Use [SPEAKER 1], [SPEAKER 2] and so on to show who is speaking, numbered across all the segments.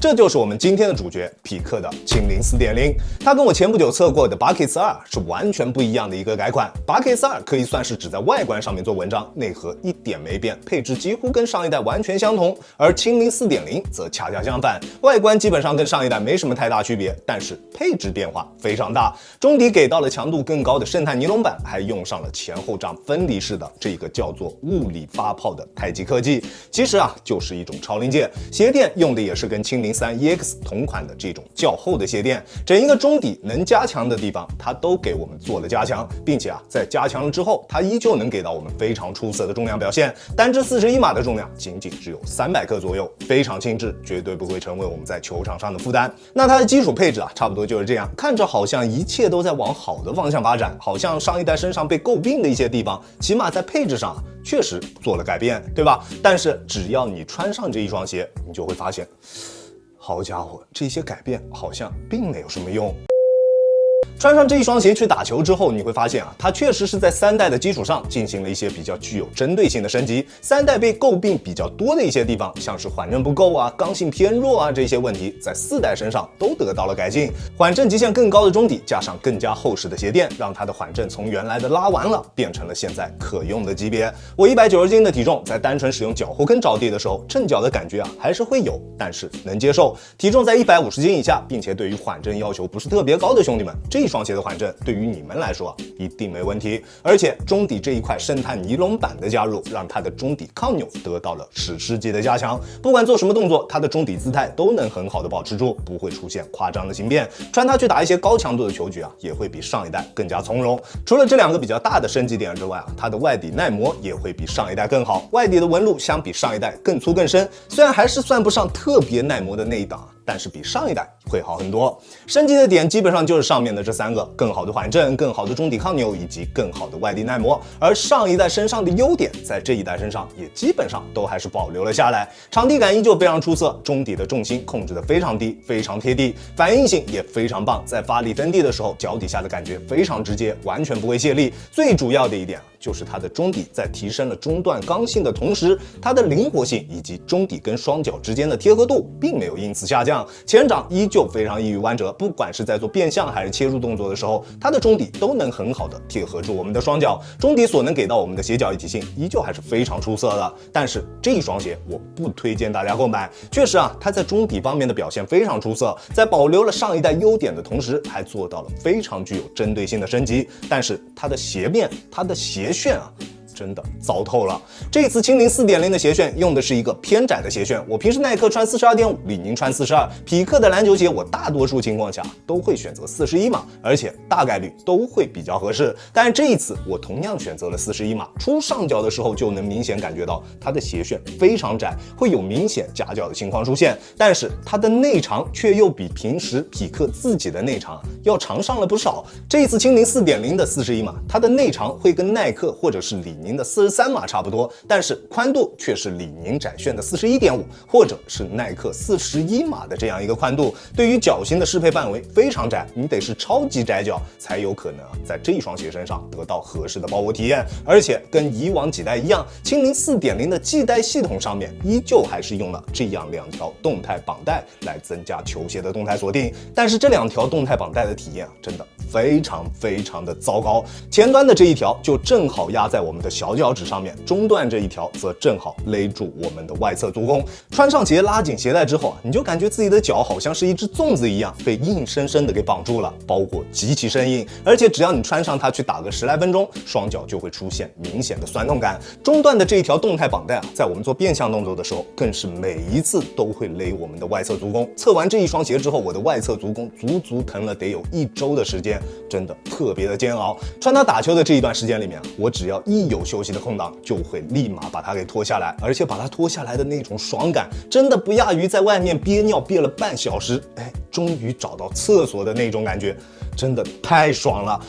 [SPEAKER 1] 這就是我們今天的主角匹克的轻灵 4.0， 它跟我前不久测过的 Buckets 2是完全不一样的一个改款。Buckets 2可以算是只在外观上面做文章，内核一点没变，配置几乎跟上一代完全相同。而轻灵 4.0 则恰恰相反，外观基本上跟上一代没什么太大区別，但是配置变化非常大。中底給到了強度更高的生態尼龍板，還用上了前後掌分離式的這個叫做物理發泡的太極科技。其實就是一種超臨界，鞋墊用的也是跟輕靈3 EX 同款的這種較厚的鞋墊，整一個中底能加強的地方，它都給我們做了加強，並且在加強了之後，它依舊能給到我們非常出色的重量表現。單支41碼的重量僅僅只有300克左右，非常輕質，絕對不會成為我們在球場上的負擔。那它的基礎配置差不多就是這樣，看着好像一切都在往好的方向發展，好像上一代身上被詬病的一些地方，起碼在配置上確實做了改變，對吧？但是只要你穿上這一雙鞋，你就會發現，好家伙，這些改變好像並沒有什麼用。穿上這一雙鞋去打球之後，你會發現它確實是在3代的基礎上進行了一些比較具有針對性的升級。3代被詬病比較多的一些地方，像是緩震不夠剛性偏弱這些問題，在4代身上都得到了改進。緩震極限更高的中底，加上更加厚實的鞋墊，讓它的緩震從原來的拉完了，變成了現在可用的級別。我190斤的體重，在單純使用腳後跟着地的時候，震腳的感覺還是會有，但是能接受。體重在150斤以下，並且對於緩震要求不是特別高的兄弟們，這一雙鞋的緩震對於你們來說一定沒問題。而且中底這一塊生態尼龍板的加入，讓它的中底抗扭得到了史詩級的加強。不管做什麼動作，它的中底姿態都能很好的保持住，不會出現誇張的形變。穿它去打一些高強度的球局也會比上一代更加從容。除了這兩個比較大的升級點之外它的外底耐磨也會比上一代更好。外底的紋路相比上一代更粗更深，雖然還是算不上特別耐磨的那一檔，但是比上一代會好很多。升級的點基本上就是上面的這3個：更好的緩震、更好的中底抗扭以及更好的外底耐磨。而上一代身上的優點，在這一代身上也基本上都還是保留了下來。場地感依舊非常出色，中底的重心控制得非常低，非常貼地，反應性也非常棒。在發力蹬地的時候，腳底下的感覺非常直接，完全不會泄力。最主要的一點就是它的中底在提升了中段剛性的同時，它的靈活性以及中底跟雙腳之間的貼合度並沒有因此下降。前掌依舊非常易於彎折，不管是在做變向還是切入動作的時候，它的中底都能很好的貼合住我們的雙腳，中底所能給到我們的鞋腳一體性依舊還是非常出色的。但是這一雙鞋我不推薦大家購買，確實它在中底方面的表現非常出色，在保留了上一代優點的同時，還做到了非常具有針對性的升級。但是它的鞋面、它的鞋楦真的糟透了。這一次輕靈 4.0 的鞋楦用的是一個偏窄的鞋楦，我平時耐克穿 42.5， 李寧穿42，匹克的籃球鞋我大多數情況下都會選擇41碼，而且大概率都會比較合適。但是這一次我同樣選擇了41碼，出上腳的時候就能明顯感覺到它的鞋楦非常窄，會有明顯夾腳的情況出現，但是它的內長卻又比平時匹克自己的內長要長上了不少。這一次輕靈 4.0 的41碼，它的內長會跟耐克或者是李寧的43碼差不多，但是寬度卻是李寧窄楦的41.5，或者是耐克41碼的這樣一個寬度。對於腳型的適配範圍非常窄，你得是超級窄腳才有可能在這一雙鞋身上得到合適的抱握體驗。而且跟以往幾代一樣，輕靈 4.0 的繫帶系統上面依舊還是用了這樣2條動態綁帶來增加球鞋的動態鎖定。但是這2條動態綁帶的體驗真的非常的糟糕。前端的這一條就正好壓在我們的小腳趾上面，中段這一條則正好勒住我們的外側足弓。穿上鞋拉緊鞋帶之後，你就感覺自己的腳好像是一隻粽子一樣被硬生生的給綁住了，包裹極其生硬，而且只要你穿上它去打個10來分鐘，雙腳就會出現明顯的痠痛感。中段的這一條動態綁帶在我們做變向動作的時候，更是每一次都會勒我們的外側足弓。測完這一雙鞋之後，我的外側足弓足疼了得有1周的時間，真的特別的煎熬。穿它打球的這一段時間裡面，我只要一有休息的空檔，就會立馬把它給脫下來，而且把它脫下來的那種爽感，真的不亞於在外面憋尿憋了半小時，終於找到廁所的那種感覺，真的太爽了。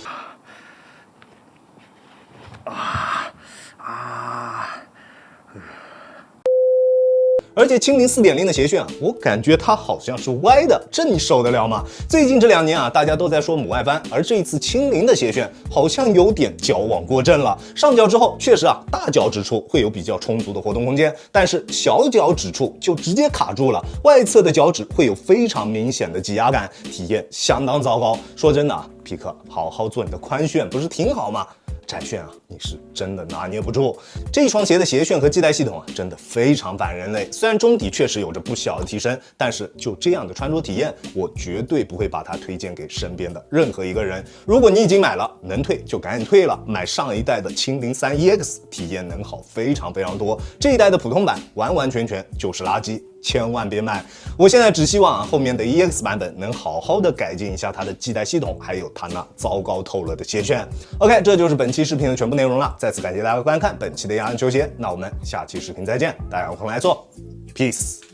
[SPEAKER 1] 而且蜻蜓 4.0 的鞋楦啊，我感觉它好像是歪的，这你受得了吗？最近这2年啊，大家都在说母外翻，而这一次蜻蜓的鞋楦好像有点矫枉过正了。上脚之後確實啊，大腳趾處會有比較充足的活動空間，但是小腳趾處就直接卡住了，外側的腳趾會有非常明顯的擠壓感，體驗相當糟糕。說真的啊，匹克，好好做你的寬楦不是挺好嗎？窄楦啊，你是真的拿捏不住。這一雙鞋的鞋楦和繫帶系統啊，真的非常反人類。雖然中底確實有着不小的提升，但是就這樣的穿着體驗，我絕對不會把它推薦給身邊的任何一個人。如果你已經買了，能退就趕緊退了，買上一代的蜻蜓3 EX，體驗能好非常非常多。這一代的普通版完完全全就是垃圾。千萬別買！我現在只希望啊，後面的 EX 版本能好好的改進一下它的繫帶系統，還有它那糟糕透了的鞋楦。OK， 這就是本期視頻的全部內容了。再次感謝大家觀看本期的亞人球鞋，那我們下期視頻再見，大家有空來做 ，Peace。